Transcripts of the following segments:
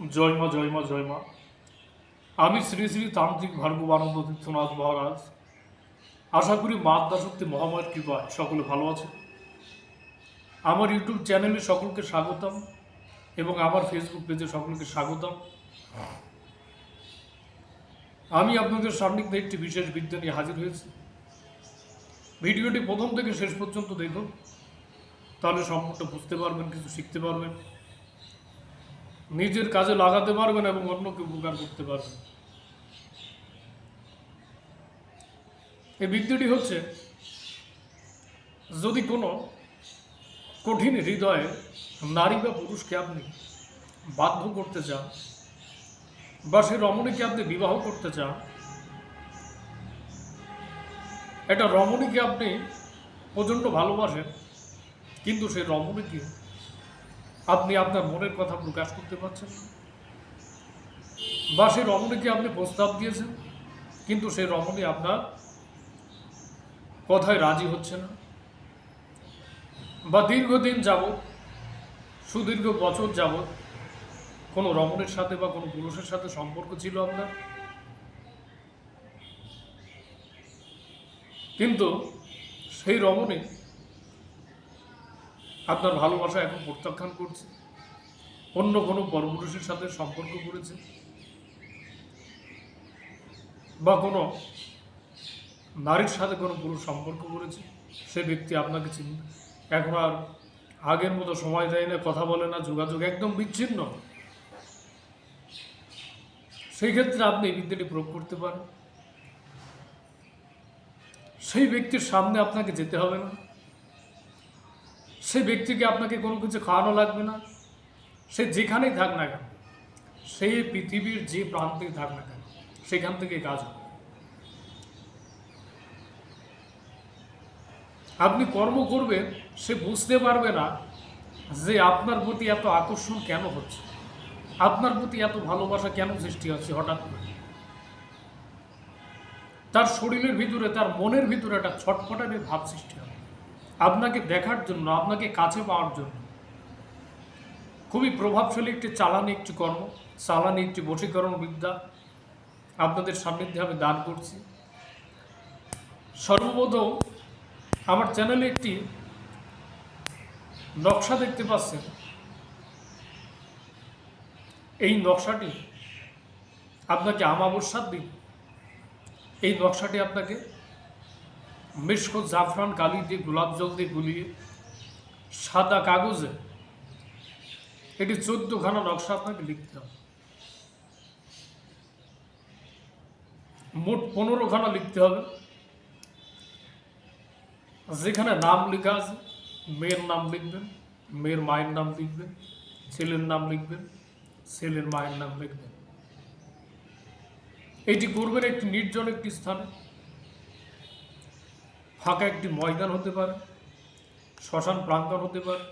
জয় মা জয় মা জয় মা। আমি শ্রী শ্রী তান্ত্রিক ভার্গবানন্দ তীর্থনাথ মহারাজ। আশা করি মা আদ্যাশক্তি মহামায়ের কৃপায় সকলে ভালো আছে। আমার ইউটিউব চ্যানেলে সকলকে স্বাগতম এবং আমার ফেসবুক পেজে সকলকে স্বাগতম। আমি আপনাদের সান্নিধ্যে একটি বিশেষ বিদ্যা নিয়ে হাজির হয়েছি। ভিডিওটি প্রথম থেকে শেষ পর্যন্ত দেখুন, তাহলে সম্পূর্ণ বুঝতে পারবেন, কিছু শিখতে পারবেন, নিজের কাজে লাগাতে পারবেন এবং অন্যকে উপকার করতে পারবেন। এই বিদ্যাটি হচ্ছে, যদি কোনো কঠিন হৃদয়ে নারী বা পুরুষকে আপনি বাধ্য করতে চান বা সে রমণীকে আপনি বিবাহ করতে চান, একটা রমণীকে আপনি প্রচণ্ড ভালোবাসেন, কিন্তু সেই রমণীকে আপনি আপনার মনের কথা প্রকাশ করতে পারছেন না, বা সেই রমণীকে আপনি প্রস্তাব দিয়েছেন কিন্তু সেই রমণী আপনার কথায় রাজি হচ্ছে না, বা দীর্ঘদিন যাবৎ, সুদীর্ঘ বছর যাবৎ কোনো রমণীর সাথে বা কোনো পুরুষের সাথে সম্পর্ক ছিল আপনার, কিন্তু সেই রমণী আপনার ভালোবাসা এখন প্রত্যাখ্যান করছে, অন্য কোনো পরপুরুষের সাথে সম্পর্ক করেছে, বা কোনো নারীর সাথে কোনো পুরুষ সম্পর্ক করেছে। সে ব্যক্তি আপনাকে এখন আর আগের মতো সময় দেয় না, কথা বলে না, যোগাযোগ একদম বিচ্ছিন্ন। সেই ক্ষেত্রে আপনি এই বিদ্যাটি প্রয়োগ করতে পারেন। সেই ব্যক্তির সামনে আপনাকে যেতে হবে না, সেই ব্যক্তিকে আপনাকে কোনো কিছু খাওয়ানো লাগবে না। সে যেখানেই থাক না কেন, সেই পৃথিবীর যে প্রান্তেই থাক না কেন, সেখান থেকে কাজ হবে। আপনি কর্ম করবেন, সে বুঝতে পারবে না যে আপনার প্রতি এত আকর্ষণ কেন হচ্ছে, আপনার প্রতি এত ভালোবাসা কেন সৃষ্টি হচ্ছে হঠাৎ করে। তার শরীরের ভিতরে, তার মনের ভিতরে একটা ছটফটানি ভাব সৃষ্টি হবে আপনাকে দেখার জন্য, আপনাকে কাছে পাওয়ার জন্য। খুবই প্রভাবশালী একটি একটি কর্ম, চালানি একটি বশীকরণ বিদ্যা আপনাদের সান্নিধ্যে আমি দান করছি। সর্বপ্রথম আমার চ্যানেলে একটি নকশা দেখতে পাচ্ছেন। এই নকশাটি আপনাকে আমাবস্যার দিন, এই নকশাটি আপনাকে মিশক জাফরান কালি দিয়ে, গোলাপ জল দিয়ে গুলিয়ে সাদা কাগজে এটি 14খানা নকশা আপনাকে লিখতে হবে। মোট 15খানা লিখতে হবে। যেখানে নাম লেখা আছে, মেয়ের নাম লিখবেন, মেয়ের মায়ের নাম লিখবেন, ছেলের নাম লিখবেন, ছেলের মায়ের নাম লিখবেন। এটি করবেন একটি নির্জন একটি স্থানে, ফাঁকা একটি ময়দান হতে পারে, শ্মশান প্রাঙ্গণ হতে পারে,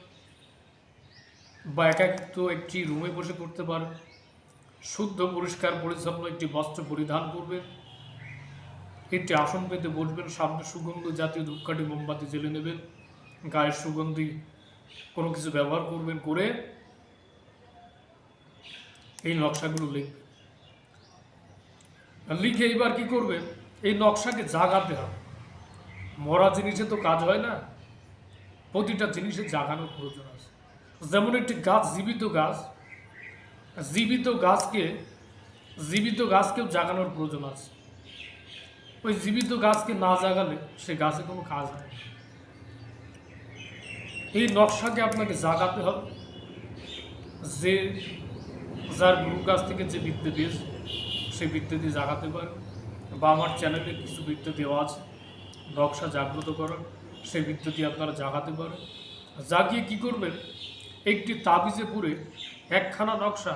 বা একাকিত্ব একটি রুমে বসে করতে পারে। শুদ্ধ পরিষ্কার পরিচ্ছন্ন একটি বস্ত্র পরিধান করবেন, একটি আসন পেতে বসবেন, সামনে সুগন্ধ জাতীয় ধূপকাঠি মোমবাতি জ্বেলে নেবেন, গায়ের সুগন্ধি কোনো কিছু ব্যবহার করবেন, করে এই নকশাগুলো লিখবেন। লিখে এবার কি করবেন, এই নকশাকে জাগাতে হবে। মরা জিনিসে তো কাজ হয় না, প্রতিটা জিনিসে জাগানোর প্রয়োজন আছে। যেমন একটি গাছ, জীবিত গাছ, জীবিত গাছকেও জাগানোর প্রয়োজন আছে। ওই জীবিত গাছকে না জাগালে সে গাছে কোনো কাজ হয় না। এই নকশাকে আপনাকে জাগাতে হবে। যে যার গুরু কাছ থেকে যে বিদ্যা দিয়েছে সেই বিদ্যা দিয়ে জাগাতে পারে, বা আমার চ্যানেলে কিছু বিদ্যা দেওয়া আছে নকশা জাগ্রত করার, সেই বিদ্যা দিয়ে আপনারা জাগাতে পারেন। জাগিয়ে কী করবেন, একটি তাবিজে পুরে একখানা নকশা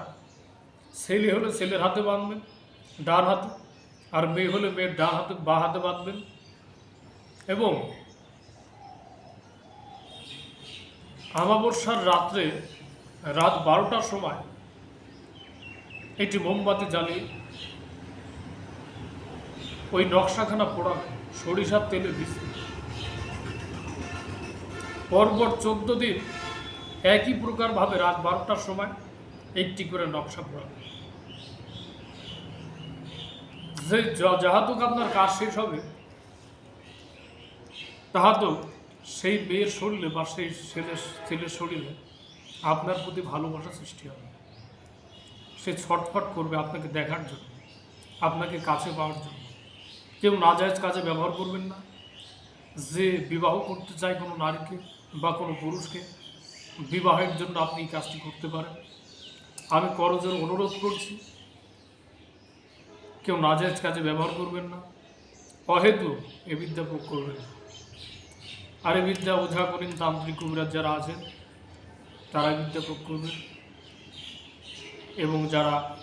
ছেলে হলে ছেলের হাতে বাঁধবেন, ডান হাতে, আর মেয়ে হলে মেয়ের ডান হাতে, বাঁ হাতে বাঁধবেন, এবং আমাবস্যার রাত্রে রাত 12টার সময় একটি মোমবাতি জ্বালিয়ে ওই নকশাখানা পোড়াবেন সরিষার তেলে ভিজিয়ে। পরপর 14 দিন একই প্রকারভাবে রাত 12টার সময় একটি করে নকশা পড়াবে। যে যাহাতুক আপনার কাজ শেষ হবে, তাহাতুক সেই মেয়ের শরীরে বা সেই ছেলের শরীরে আপনার প্রতি ভালোবাসা সৃষ্টি হবে। সে ছটফট করবে আপনাকে দেখার জন্য, আপনাকে কাছে পাওয়ার জন্য। কেউ নাজায়েজ কাজে ব্যবহার করবেন না। যে বিবাহ করতে চায় কোনো নারীকে বা কোনো পুরুষকে, বিবাহের জন্য আপনি এই কাজটি করতে পারেন। আমি করজোর অনুরোধ করছি, কেউ নাজায়েজ কাজে ব্যবহার করবেন না, অহেতু এ বিদ্যা প্রয়োগ করবেন না। আর এই বিদ্যা ওঝা করেন তান্ত্রিক কুবিরাজ যারা আছেন তারা বিদ্যা প্রয়োগ করবেন। এবং যারা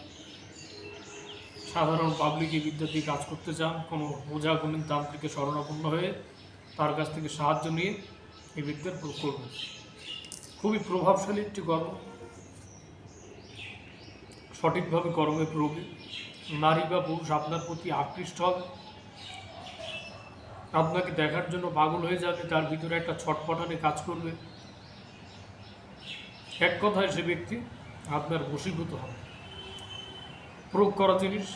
সাধারণ পাবলিক এই বিদ্যা দিয়ে কাজ করতে চান, কোনো ওঝা করেন তান্ত্রিকের শরণাপন্ন হয়ে তার কাছ থেকে সাহায্য নিয়ে এই বিদ্যার প্রয়োগ করবেন। খুবই প্রভাবশালী একটি কর্ম। সঠিকভাবে কর্মে প্রয়োগে নারী বা পুরুষ আপনার প্রতি আকৃষ্ট হবে, আপনাকে দেখার জন্য পাগল হয়ে যাবে, তার ভিতরে একটা ছটপটানি কাজ করবে। এক কথায় সে ব্যক্তি আপনার বশীভূত হবে। প্রয়োগ করা জিনিস,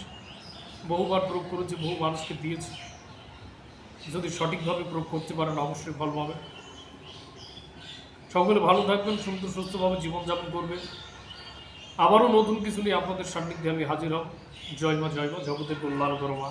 বহুবার প্রয়োগ করেছি, বহু মানুষকে দিয়েছি। যদি সঠিকভাবে প্রয়োগ করতে পারেন অবশ্যই ফল পাবেন। সকলে ভালো থাকবেন, সুন্দর সুস্থভাবে জীবনযাপন করবেন। আবারও নতুন কিছু নিয়ে আপনাদের সান্নিধ্যে আমি হাজির হব। জয় মা, জগতের কল্যাণ করো মা।